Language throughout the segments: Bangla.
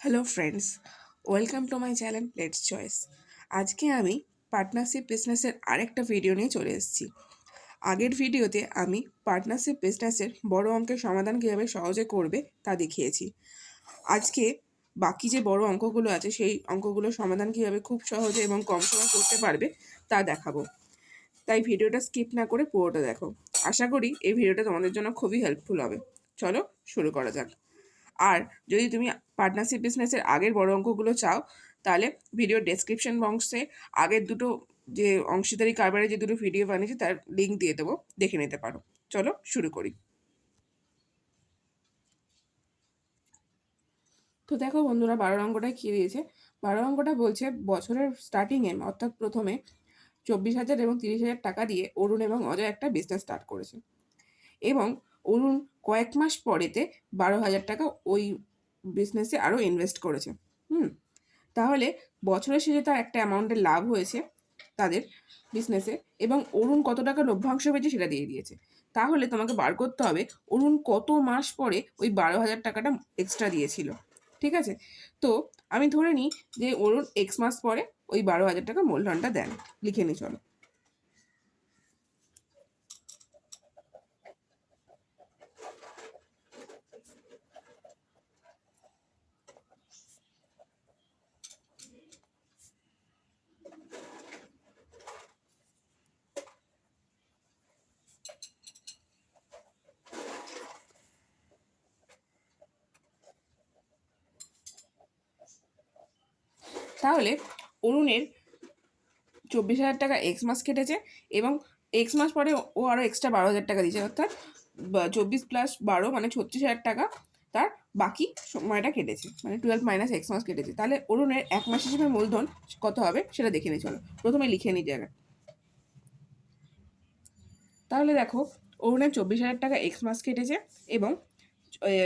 Hello friends, welcome to my channel let's choice. আজকে আমি পার্টনারশিপ বিজনেসের আরেকটা ভিডিও নিয়ে চলে এসেছি। আগের ভিডিওতে আমি পার্টনারশিপ বিজনেসের বড় অঙ্কের সমাধান কীভাবে সহজে করবে তা দেখিয়েছি। আজকে বাকি যে বড় অঙ্কগুলো আছে সেই অঙ্কগুলোর সমাধান কীভাবে খুব সহজে এবং কম সময় করতে পারবে তা দেখাবো। তাই ভিডিওটা স্কিপ না করে পুরোটা দেখো। আশা করি এই ভিডিওটা তোমাদের জন্য খুবই হেল্পফুল হবে। চলো শুরু করা যাক। আর যদি তুমি পার্টনারশিপ বিজনেসের আগের বড় অঙ্কগুলো চাও, তাহলে ভিডিও ডেসক্রিপশন বক্সে আগের দুটো যে অংশীদারি কারবারের যে দুটো ভিডিও বানিয়েছি তার লিঙ্ক দিয়ে দেবো, দেখে নিতে পারো। চলো শুরু করি। তো দেখো বন্ধুরা, 12 অঙ্কটা কী দিয়েছে। 12 অঙ্কটা বলছে বছরের স্টার্টিংয়ে অর্থাৎ প্রথমে 24,000 এবং 30,000 টাকা দিয়ে অরুণ এবং অজয় একটা বিজনেস স্টার্ট করেছে এবং অরুণ কয়েক মাস পরেতে 12,000 টাকা ওই বিজনেসে আরও ইনভেস্ট করেছে। তাহলে বছরের শেষে তার একটা অ্যামাউন্টের লাভ হয়েছে তাদের বিজনেসে, এবং অরুণ কত টাকা লভ্যাংশ পেয়েছে সেটা দিয়ে দিয়েছে। তাহলে তোমাকে বার করতে হবে অরুণ কত মাস পরে ওই 12,000 টাকাটা এক্সট্রা দিয়েছিল। ঠিক আছে, তো আমি ধরে নিই যে অরুণ এক্স মাস পরে ওই 12,000 টাকা মূলধনটা দেন। লিখে নিই চলো। তাহলে অরুণের 24,000 টাকা এক্স মাস কেটেছে এবং এক্স মাস পরে ও আরও এক্সট্রা 12,000 টাকা দিয়েছে, অর্থাৎ 24 প্লাস 12 মানে 36,000 টাকা তার বাকি সময়টা কেটেছে, মানে 12 মাইনাস এক্স মাস কেটেছে। তাহলে অরুণের এক মাস হিসেবে মূলধন কত হবে সেটা দেখে নিই চলো। প্রথমে লিখে নিই জায়গায়। তাহলে দেখো, অরুণের 24,000 টাকা এক্স মাস কেটেছে এবং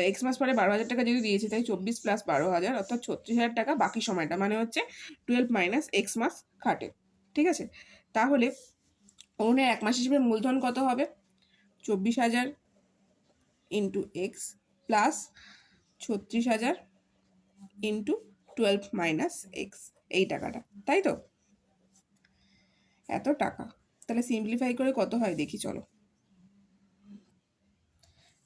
এক্স মাস পরে 12,000 টাকা যদি দিয়েছে, তাই 24 প্লাস 12,000 অর্থাৎ 36,000 টাকা বাকি সময়টা, মানে হচ্ছে 12 মাইনাস এক্স মাস খাটে। ঠিক আছে, তাহলে অরুণের এক মাস হিসেবে মূলধন কত হবে? 24,000 into x plus 36,000 into 12 minus x, এই টাকাটা, তাই তো? এত টাকা। তাহলে সিম্পলিফাই করে কত হয় দেখি চলো।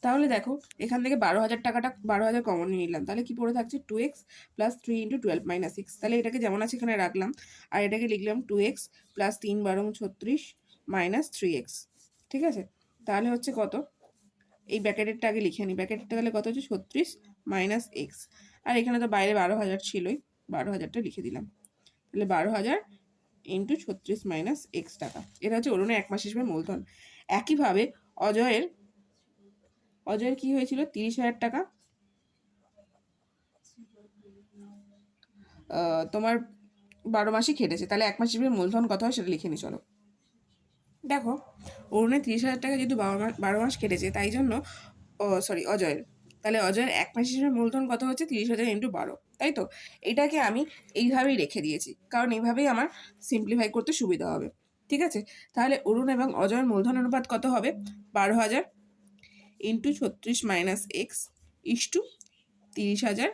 তাহলে দেখো, এখান থেকে 12,000 টাকাটা 12,000 কমন নিয়ে নিলাম, তাহলে কি পড়ে থাকছে 2x plus 3 into 12 minus x. তাহলে এটাকে যেমন আছে এখানে রাখলাম, আর এটাকে লিখলাম 2x প্লাস 3 বারং 36 মাইনাস 3x। ঠিক আছে, তাহলে হচ্ছে কত? এই ব্র্যাকেটেরটা আগে লিখে নিই। ব্র্যাকেটটা তাহলে কত হচ্ছে 36 মাইনাস এক্স, আর এখানে তো বাইরে 12,000 ছিলই, 12,000টা লিখে দিলাম। তাহলে 12,000 ইন্টু 36 মাইনাস এক্স টাকা, এটা হচ্ছে অরুণের এক মাস হিসেবে মূলধন। একইভাবে অজয়ের কি হয়েছিল? 30,000 টাকা তোমার 12 মাসই খেটেছে, তাহলে এক মাস হিসেবে মূলধন কত হয় সেটা লিখে নি চলো। দেখো, অরুণের 30,000 টাকা যেহেতু 12 মাস কেটেছে, তাই জন্য অজয়ের, তাহলে অজয়ের এক মাস হিসেবে মূলধন কত হচ্ছে? 30,000 ইন্টু 12, তাই তো? এটাকে আমি এইভাবেই রেখে দিয়েছি, কারণ এইভাবেই আমার সিম্পলিফাই করতে সুবিধা হবে। ঠিক আছে, তাহলে অরুণ এবং অজয়ের মূলধন অনুপাত কত হবে? 12,000 into 36 minus x is to 30,000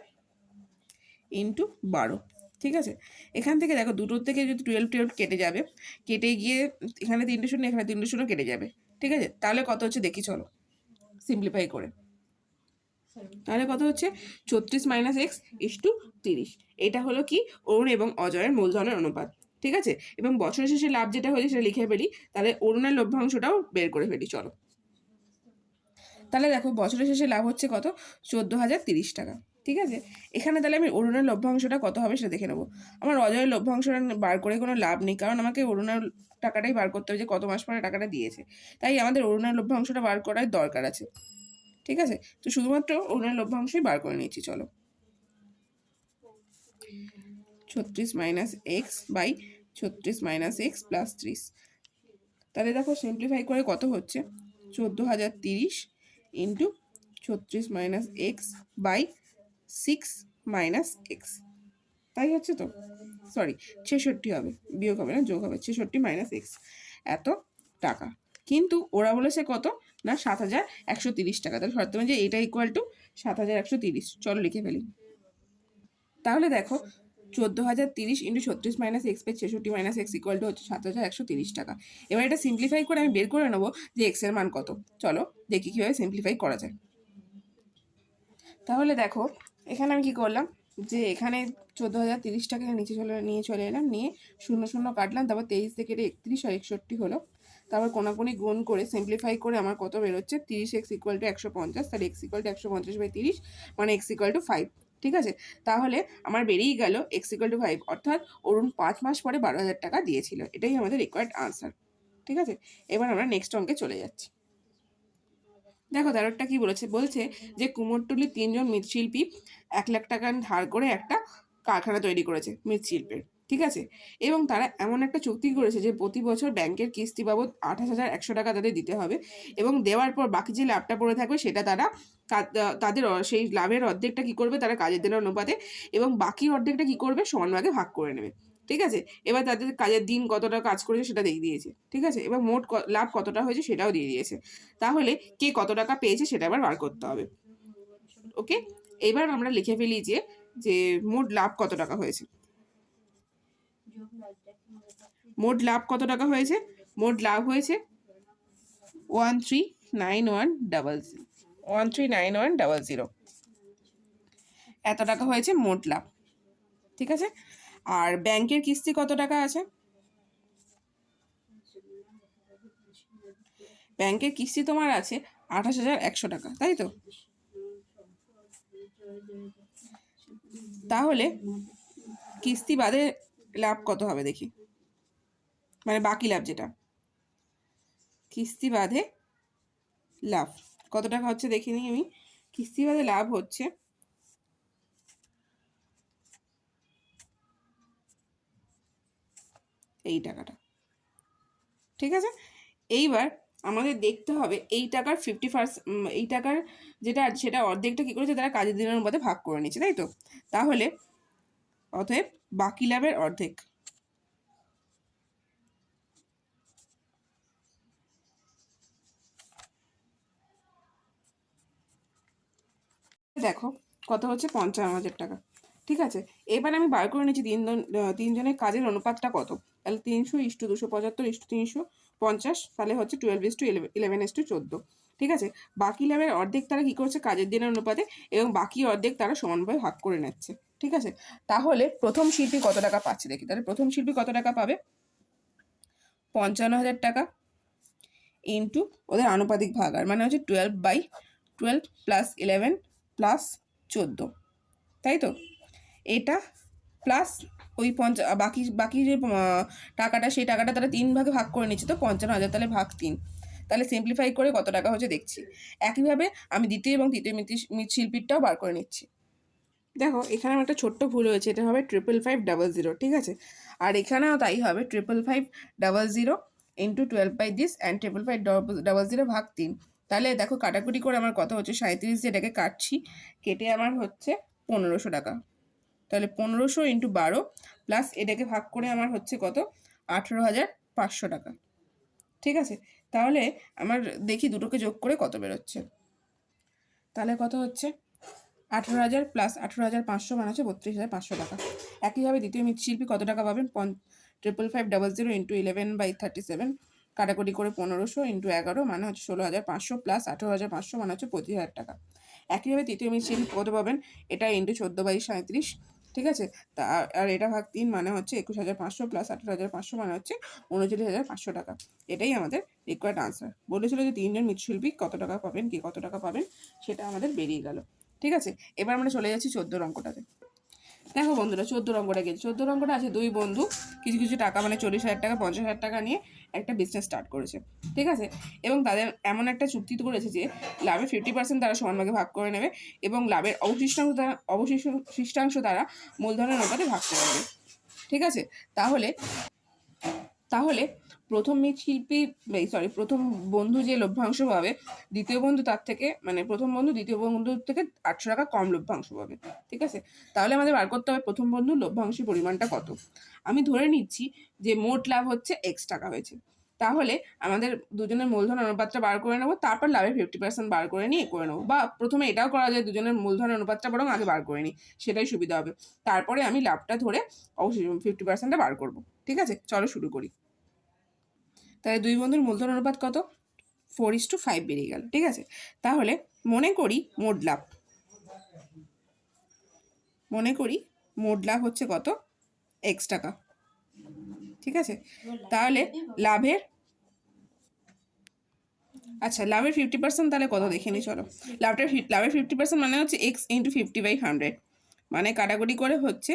into 12। ঠিক আছে, এখান থেকে দেখো দুটোর থেকে যদি 12 কেটে যাবে, কেটে গিয়ে এখানে 3টে শূন্য, এখানে 3টে শূন্য কেটে যাবে। ঠিক আছে, তাহলে কত হচ্ছে দেখি চলো সিম্পলিফাই করে। তাহলে কত হচ্ছে? 36 মাইনাস এক্স ইস্টু 30। এটা হলো কি? অরুণ এবং অজয়ের মূলধনের অনুপাত। ঠিক আছে, এবং বছরের শেষে লাভ যেটা হয়েছে সেটা লিখে ফেলি, তাহলে অরুণের লভ্যাংশটাও বের করে ফেলি চলো। তাহলে দেখো, বছরের শেষে লাভ হচ্ছে কত? 14,030 টাকা। ঠিক আছে, এখানে তাহলে আমি অরুণের লভ্যাংশটা কত হবে সেটা দেখে নেবো। আমার অজয়ের লভ্যাংশটা বার করে কোনো লাভ নেই, কারণ আমাকে অরুণের টাকাটাই বার করতে হবে যে কত মাস পরে টাকাটা দিয়েছে। তাই আমাদের অরুণের লভ্যাংশটা বার করার দরকার আছে। ঠিক আছে, তো শুধুমাত্র অরুণের লভ্যাংশই বার করে নিচ্ছি চলো। 36 minus x by 36 minus x plus 30। তাহলে দেখো সিম্পলিফাই করে কত হচ্ছে? 14,030 into 36 minus x by 6 minus x, তাই হচ্ছে তো? সরি, 66 হবে, বিয়োগ হবে না, যোগ হবে। 66 মাইনাস এক্স, এত টাকা। কিন্তু ওরা বলেছে কত না 7,130 টাকা। তাহলে শর্ত অনুযায়ী এটা ইকুয়াল টু 7,130। চলো লিখে ফেলি। তাহলে দেখো 14,030 into 36 minus x by 66 minus x equal to হচ্ছে 7,130 টাকা। এবার এটা সিম্পলিফাই করে আমি বের করে নেবো যে এক্স এর মান কত। চলো দেখি কীভাবে সিম্পলিফাই করা যায়। তাহলে দেখো এখানে আমি কি করলাম, যে এখানে 14,030 টাকা নিয়ে চলে এলাম, নিয়ে 0 কাটলাম, তারপর 23 থেকে 31 আর 61 হলো, তারপর কোনাকুনি গুণ করে সিম্পলিফাই করে আমার কত বেরোচ্ছে 30x ইকুয়াল টু 150, তাহলে x ইকুয়াল টু 150/30 মানে x ইকুয়াল টু 5। ঠিক আছে, তাহলে আমার বেরিয়ে গেল x ইকুয়াল টু 5, অর্থাৎ অরুণ 5 মাস পরে 12,000 টাকা দিয়েছিল। এটাই আমাদের রিকোয়ার্ড আনসার। ঠিক আছে, এবার আমরা নেক্সট অঙ্কে চলে যাচ্ছি। দেখো তেরোটা কি বলছে যে কুমোরটুলির 3জন মৃৎশিল্পী 1 লাখ টাকা ধার করে একটা কারখানা তৈরি করেছে মৃৎশিল্পের। ঠিক আছে, এবং তারা এমন একটা চুক্তি করেছে যে প্রতি বছর ব্যাংকের কিস্তি বাবদ 28,100 টাকা তাদের দিতে হবে, এবং দেওয়ার পর বাকি যে লাভটা পড়ে থাকবে সেটা তারা তাদের সেই লাভের অর্ধেকটা কি করবে তারা কাজের দিনের অনুপাতে, এবং বাকি অর্ধেকটা কি করবে সমান ভাগে ভাগ করে নেবে। ঠিক আছে, এবার তাদের কাজের দিন কতটা কাজ করেছে সেটা দিয়ে দিয়েছে। ঠিক আছে, এবার মোট লাভ কতটা হয়েছে সেটাও দিয়ে দিয়েছে। তাহলে কে কত টাকা পেয়েছে সেটা আবার বার করতে হবে। ওকে, এবার আমরা লিখে ফেলি যে মোট লাভ কত টাকা হয়েছে। মোট লাভ কত টাকা হয়েছে? মোট লাভ হয়েছে 139100 এত টাকা হয়েছে মোট লাভ। ঠিক আছে, আর ব্যাংকের কিস্তি কত টাকা আছে? ব্যাংকের কিস্তি তোমার আছে 28,100 টাকা, তাই তো? তাহলে কিস্তি বাদে লাভ কত হবে দেখি, মানে বাকি লাভ যেটা, কিস্তি বাদে লাভ কত টাকা হচ্ছে দেখে নিই আমি। কিস্তি বাদে লাভ হচ্ছে এই টাকাটা। ঠিক আছে, এইবার আমাদের দেখতে হবে এই টাকার 50%, এই টাকার যেটা সেটা অর্ধেকটা কী করেছে তারা কাজের দিনের মধ্যে ভাগ করে নিচ্ছে, তাই তো? তাহলে অতএব বাকি লাভের অর্ধেক। দেখো কত হচ্ছে 55,000 টাকা। ঠিক আছে, এবার আমি বার করে নিচ্ছি তিনজনের কাজের অনুপাতটা কত। তাহলে 300:275:350, তাহলে হচ্ছে 12:11:14। ঠিক আছে, বাকি লাভের অর্ধেক তারা কি করছে কাজের দিনের অনুপাতে, এবং বাকি অর্ধেক তারা সমানভাবে ভাগ করে নিচ্ছে। ঠিক আছে, তাহলে প্রথম শিল্পী কত টাকা পাচ্ছে দেখি। তাহলে প্রথম শিল্পী কত টাকা পাবে? 55,000 টাকা ইন্টু ওদের আনুপাতিক ভাগ, আর মানে হচ্ছে 12/12 প্লাস 11 প্লাস 14, তাই তো? এটা প্লাস ওই বাকি যে টাকাটা, সেই টাকাটা তারা 3 ভাগে ভাগ করে নিচ্ছে, তো 55,000 তাহলে ভাগ 3। তাহলে সিম্পলিফাই করে কত টাকা হচ্ছে দেখছি। একইভাবে আমি দ্বিতীয় এবং তৃতীয় মৃৎশিল্পীরটাও বার করে নিচ্ছি। দেখো এখানে একটা ছোট্ট ভুল হয়েছে, এটা হবে 55500। ঠিক আছে, আর এখানেও তাই হবে 55500 ইন্টু 12/this অ্যান্ড 55500 ভাগ 3। তাহলে দেখো কাটাকুটি করে আমার কত হচ্ছে 37, এটাকে কাটছি, কেটে আমার হচ্ছে 1500 টাকা। তাহলে 1500 ইন্টু 12 প্লাস এটাকে ভাগ করে আমার হচ্ছে কত 18,500 টাকা। ঠিক আছে, তাহলে আমার দেখি দুটোকে যোগ করে কত বেরোচ্ছে। তাহলে কত হচ্ছে 18,000 প্লাস 18,500 মানে হচ্ছে 32,500 টাকা। একইভাবে দ্বিতীয় মৃৎশিল্পী কত টাকা পাবেন? 55500 ইন্টু 11/37 কাটাকুটি করে 1500 ইন্টু 11 মানে হচ্ছে 16,500 প্লাস 18,500 মানে হচ্ছে 25,000 টাকা। একইভাবে তৃতীয় মৃৎশিল্পী কত পাবেন? এটা ইন্টু 14/37। ঠিক আছে, তা আর এটা ভাগ 3 মানে হচ্ছে 21,500 প্লাস 18,500 মানে হচ্ছে 39,500 টাকা। এটাই আমাদের রিকোয়ার্ড আনসার। বলেছিল যে 3জন মৃৎশিল্পী কত টাকা পাবেন, কি কত টাকা পাবেন, সেটা আমাদের বেরিয়ে গেল। ঠিক আছে, এবার আমরা চলে যাচ্ছি 14 অঙ্কটাতে। দেখো বন্ধুরা 14 অঙ্কটা গেছে। 14 অঙ্কটা আছে দুই বন্ধু কিছু কিছু টাকা মানে 40,000 টাকা 50,000 টাকা নিয়ে একটা বিজনেস স্টার্ট করেছে। ঠিক আছে, এবং তাদের এমন একটা চুক্তি করেছে যে লাভের 50% তারা সমানভাগে ভাগ করে নেবে, এবং লাভের অবশিষ্টাংশ তারা মূলধনের অনুপাতে ভাগ করে নেবে। ঠিক আছে, তাহলে প্রথম প্রথম বন্ধু যে লভ্যাংশ পাবে, দ্বিতীয় বন্ধু তার থেকে, মানে প্রথম বন্ধু দ্বিতীয় বন্ধুর থেকে 800 টাকা কম লভ্যাংশ পাবে। ঠিক আছে, তাহলে আমাদের বার করতে হবে প্রথম বন্ধুর লভ্যাংশের পরিমাণটা কত। আমি ধরে নিচ্ছি যে মোট লাভ হচ্ছে x টাকা হয়েছে। তাহলে আমাদের দুজনের মূলধন অনুপাতটা বার করে নেবো, তারপর লাভের 50% বার করে নিয়ে করে নেবো, বা প্রথমে এটাও করা যায় দুজনের মূলধন অনুপাতটা বরং আগে বার করে নিই, সেটাই সুবিধা হবে। তারপরে আমি লাভটা ধরে অবশ্যই 50%টা বার করবো। ঠিক আছে, চলো শুরু করি। তাহলে দুই বন্ধুর মূলধন অনুপাত কত? 4:5 বেরিয়ে গেল। ঠিক আছে, তাহলে মনে করি মোট লাভ হচ্ছে কত? x টাকা। ঠিক আছে, তাহলে লাভের 50% তাহলে কত দেখে নি চলো। লাভের 50% মানে হচ্ছে x × 50/100, মানে কাটাকুটি করে হচ্ছে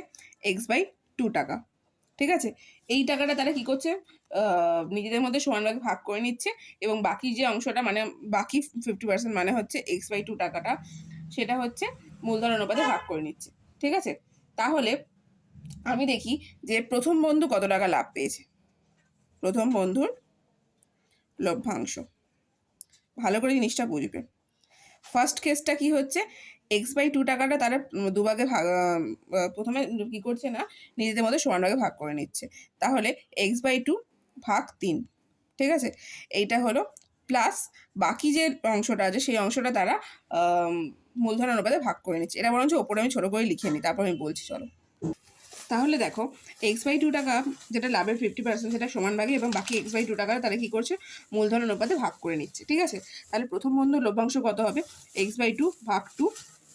x/2 টাকা। ঠিক আছে, এই টাকাটা তারা কি করছে, নিজেদের মধ্যে সমানভাগে ভাগ করে নিচ্ছে, এবং বাকি যে অংশটা মানে বাকি 50% মানে হচ্ছে x/2 টাকাটা, সেটা হচ্ছে মূলধন অনুপাতে ভাগ করে নিচ্ছে। ঠিক আছে, তাহলে আমি দেখি যে প্রথম বন্ধু কত টাকা লাভ পেয়েছে। প্রথম বন্ধুর লভ্যাংশ, ভালো করে জিনিসটা বুঝবে। ফার্স্ট কেসটা কি হচ্ছে, x/2 টাকাটা তারা দুভাগে ভাগ, প্রথমে কি করছে না, নিজেদের মধ্যে সমান ভাগে ভাগ করে নিচ্ছে। তাহলে x/2 ভাগ 3। ঠিক আছে, এইটা হলো প্লাস বাকি যে অংশটা আছে সেই অংশটা তারা মূলধন অনুপাতে ভাগ করে নিচ্ছে। এটা বরঞ্চ ওপরে আমি ছোটো করে লিখে নিই, তারপর আমি বলছি চলো। তাহলে দেখো x/2 টাকা যেটা লাভের 50% সেটা সমান ভাগে, এবং বাকি x/2 টাকা তারা কি করছে, মূলধন অনুপাতে ভাগ করে নিচ্ছে। ঠিক আছে, তাহলে প্রথম বন্ধুর লভ্যাংশ কত হবে? x/2 ভাগ 2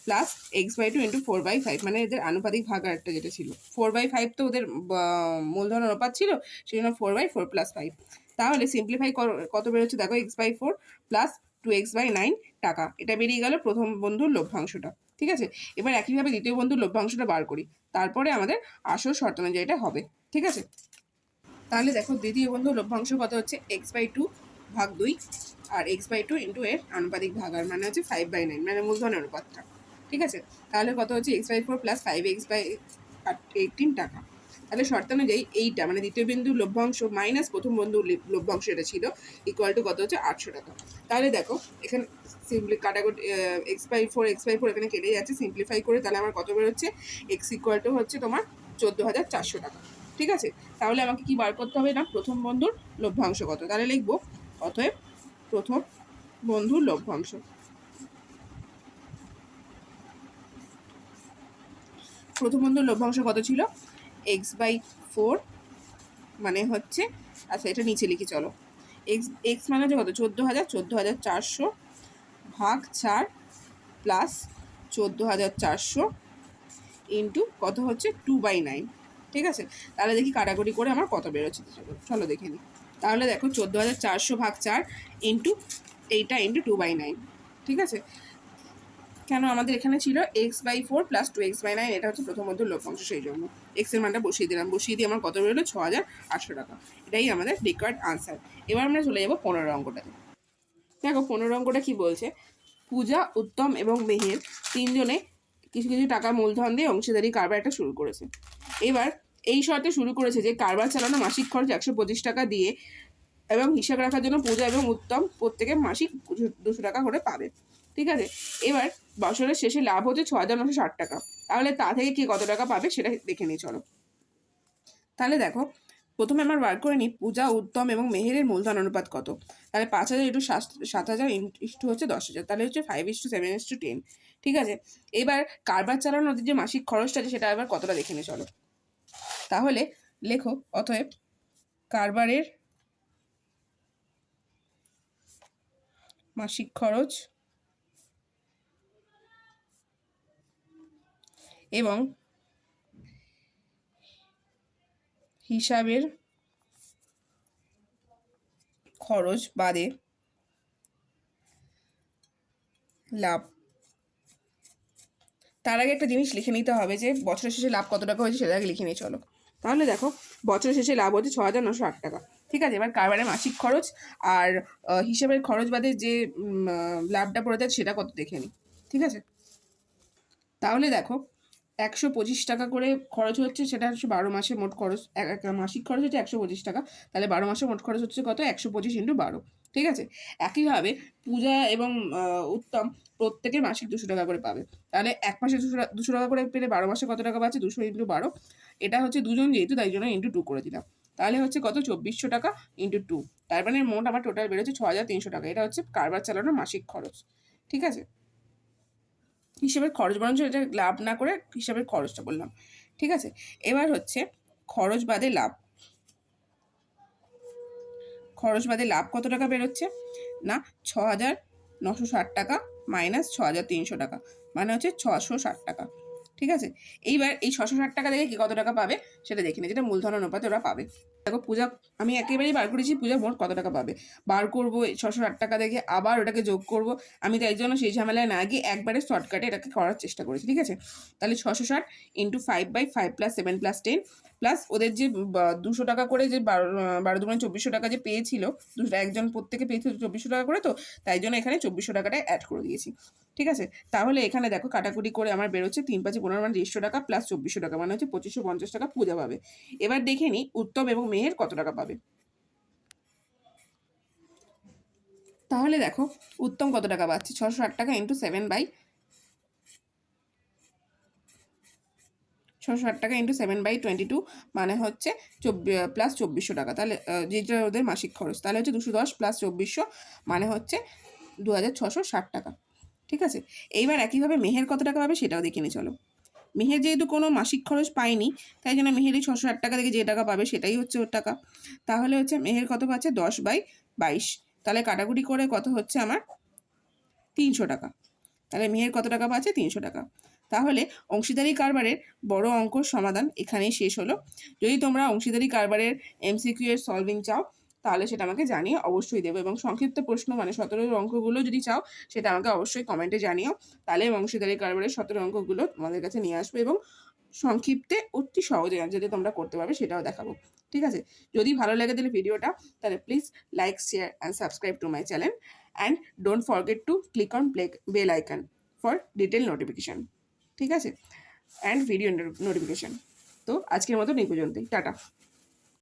প্লাস x/2 × 4/5, মানে এদের আনুপাতিক ভাগ আরেকটা যেটা ছিল 4/5, তো ওদের মূলধন অনুপাত ছিল, সেই জন্য 4/4 + 5। তাহলে সিম্পলিফাই কত বেরোচ্ছে দেখো, x/4 প্লাস 2x/9 টাকা, এটা বেরিয়ে গেল প্রথম বন্ধুর লভ্যাংশটা। ঠিক আছে, এবার একইভাবে দ্বিতীয় বন্ধুর লভ্যাংশটা বার করি, তারপরে আমাদের আসল শর্ত অনুযায়ী এটা হবে। ঠিক আছে, তাহলে দেখো দ্বিতীয় বন্ধুর লভ্যাংশ কত হচ্ছে, x/2 ভাগ 2 আর x/2 × এর আনুপাতিক ভাগ, আর মানে হচ্ছে 5/9, মানে মূলধন অনুপাতটা। ঠিক আছে, তাহলে কত হচ্ছে x/4 + 5x/18 টাকা। তাহলে শর্ত অনুযায়ী এইটা মানে দ্বিতীয় বিন্দুর লভ্যাংশ মাইনাস প্রথম বন্ধুর লভ্যাংশ এটা ছিল, ইকুয়াল টু কত হচ্ছে 800 টাকা। তাহলে দেখো এখানে সিম্পলি কাটাকুটি x/4 এখানে কেটে যাচ্ছে, সিম্পলিফাই করে তাহলে আমার কত বেরোচ্ছে, x ইকুয়াল টু হচ্ছে তোমার 14,400 টাকা। ঠিক আছে, তাহলে আমাকে কি বার করতে হবে না, প্রথম বন্ধুর লভ্যাংশ কত। তাহলে লিখবো অতএব প্রথম বন্ধুর লভ্যাংশ। প্রথম বন্ধুর লভ্যাংশ কত ছিল, x/4 মানে হচ্ছে, আচ্ছা এটা নিচে লিখি চলো, x মানে হচ্ছে কত, 14,400 ভাগ 4 প্লাস 14,400 ইন্টু কত হচ্ছে 2/9। ঠিক আছে, তাহলে দেখি কাটাকুটি করে আমার কত বেরোচ্ছে, চলো দেখে নিই। তাহলে দেখো 14,400 ভাগ 4 ইন্টু এইটা ইন্টু 2/9। ঠিক আছে, কেন আমাদের এখানে ছিল x/4 প্লাস 2x/9, এটা হচ্ছে প্রথম বন্ধুর লভ্যাংশ, সেই জন্য এক্সের মানটা বসিয়ে দিলাম, বসিয়ে দিয়ে আমার কত বেরোলো, 6,800 টাকা। এটাই আমাদের রিকোয়ার্ড আনসার। এবার আমরা চলে যাবো 15 অঙ্কটাতে। দেখো 15 অঙ্কটা কি বলছে, পূজা, উত্তম এবং মেহের তিনজনে কিছু কিছু টাকা মূলধন দিয়ে অংশীদারি কারবার একটা শুরু করেছে। এবার এই শর্তে শুরু করেছে যে কারবার চালানো মাসিক খরচ 125 টাকা দিয়ে, এবং হিসাব রাখার জন্য পূজা এবং উত্তম প্রত্যেকে মাসিক 200 টাকা করে পাবে। ঠিক আছে, এবার বছরের শেষে লাভ হচ্ছে 6,960 টাকা। তাহলে তা থেকে কে কত টাকা পাবে সেটা দেখে নিই চলো। তাহলে দেখো প্রথমে আমার বার করে নিই পূজা, উত্তম এবং মেহেরের মূলধন অনুপাত কত। তাহলে 5,000 × 7,000 ইন্টু হচ্ছে 10,000, তাহলে হচ্ছে 5:7:10। ঠিক আছে, এবার কারবার চালানোর যে মাসিক খরচটা আছে সেটা এবার কতটা দেখে নিই চলো। তাহলে লেখো অতএব কারবারের মাসিক খরচ এবং হিসাবের খরচ বাদে লাভ। তার আগে একটা জিনিস লিখে নিতে হবে যে বছরের শেষে লাভ কত টাকা হয়েছে সেটা আগে লিখে নিই চলো। তাহলে দেখো বছরের শেষে লাভ হচ্ছে 6,960 টাকা। ঠিক আছে, এবার কারবারের মাসিক খরচ আর হিসাবের খরচ বাদে যে লাভটা পড়ে যায় সেটা কত দেখে নিই। ঠিক আছে, তাহলে দেখো 125 টাকা করে খরচ হচ্ছে, সেটা হচ্ছে 12 মাসে মোট খরচ, মাসিক খরচ হচ্ছে 125 টাকা, তাহলে 12 মাসে মোট খরচ হচ্ছে কত, 125 × 12। ঠিক আছে, একইভাবে পূজা এবং উত্তম প্রত্যেকে মাসিক 200 টাকা করে পাবে। তাহলে এক মাসে 200 টাকা করে পেলে 12 মাসে কত টাকা পাচ্ছে, 200 × 12। এটা হচ্ছে দুজন যেহেতু তাই জন্য × 2 করে দিলাম। তাহলে হচ্ছে কত 2400 টাকা ইন্টু 2, তার মানে মোট আমার টোটাল বেরোচ্ছে 6300 টাকা। এটা হচ্ছে কারবার চালানোর মাসিক খরচ। ঠিক আছে, হিসেবের খরচ, বরঞ্চ এটা লাভ না করে হিসাবের খরচটা বললাম। ঠিক আছে, এবার হচ্ছে খরচ বাদে লাভ। খরচ বাদে লাভ কত টাকা বেরোচ্ছে না 6960 টাকা মাইনাস 6300 টাকা, মানে হচ্ছে 660 টাকা। ঠিক আছে, এইবার এই 660 টাকা থেকে কি কত টাকা পাবে সেটা দেখে নিই, যেটা মূলধন অনুপাতে ওরা পাবে। দেখো পূজা আমি একেবারেই বার করেছি পূজা মোট কত টাকা পাবে, বার করবো 660 টাকা দেখে আবার ওটাকে যোগ করব। আমি তাই জন্য সেই ঝামেলায় না গিয়ে একবারে শর্টকাটে এটাকে করার চেষ্টা করেছি। ঠিক আছে, তাহলে 660 ইন্টু 5/5 প্লাস 7 প্লাস 10 প্লাস ওদের যে 200 টাকা করে যে 12 দুগুণে 2400 টাকা যে পেয়েছিল, একজন প্রত্যেকে পেয়েছিল 2400 টাকা করে, তো তাই জন্য এখানে 2400 টাকাটা অ্যাড করে দিয়েছি। ঠিক আছে, তাহলে এখানে দেখো কাটাকুটি করে আমার বেরোচ্ছে 3 5 15 মানে 150 টাকা প্লাস 2400 টাকা, মানে হচ্ছে 2550 টাকা পূজা পাবে। এবার দেখে নিই উত্তম এবং মেহের কত টাকা পাবে। তাহলে দেখো উত্তম কত টাকা পাচ্ছে, 660 টাকা ইন্টু 7/, 660 টাকা ইন্টু 7/22 মানে হচ্ছে প্লাস 2400 টাকা। তাহলে যেটা ওদের মাসিক খরচ, তাহলে হচ্ছে 210 প্লাস 2400 মানে হচ্ছে 2660 টাকা। ঠিক আছে, এইবার একইভাবে মেহের কত টাকা পাবে সেটাও দেখে নিই চলো। মেহের যেহেতু কোনো মাসিক খরচ পায়নি, তাই জন্য মেহের এই 660 টাকা থেকে যে টাকা পাবে সেটাই হচ্ছে ওর টাকা। তাহলে হচ্ছে মেহের কত পাচ্ছে 10/22, তাহলে কাটাকুটি করে কত হচ্ছে আমার 300 টাকা। তাহলে মেহের কত টাকা পাচ্ছে 300 টাকা। তাহলে অংশীদারি কারবারের বড় অঙ্কর সমাধান এখানেই শেষ হলো। যদি তোমরা অংশীদারি কারবারের এমসিকিউ এর সলভিং চাও তাহলে সেটা আমাকে জানিয়ে অবশ্যই দেবো, এবং সংক্ষিপ্ত প্রশ্ন মানে 17 অঙ্কগুলো যদি চাও সেটা আমাকে অবশ্যই কমেন্টে জানিও, তাহলে অংশীদারি কারবারের 17 অঙ্কগুলো তোমাদের কাছে নিয়ে আসবো এবং সংক্ষিপ্তে অতি সহজে যাতে তোমরা করতে পারবে সেটাও দেখাবো। ঠিক আছে, যদি ভালো লাগে তাহলে ভিডিওটা, তাহলে please like share and subscribe to my channel, and don't forget to click on bell icon for detail notification. ঠিক আছে, অ্যান্ড ভিডিও নোটিফিকেশান। তো আজকের মতো এই পর্যন্তই, টাটা।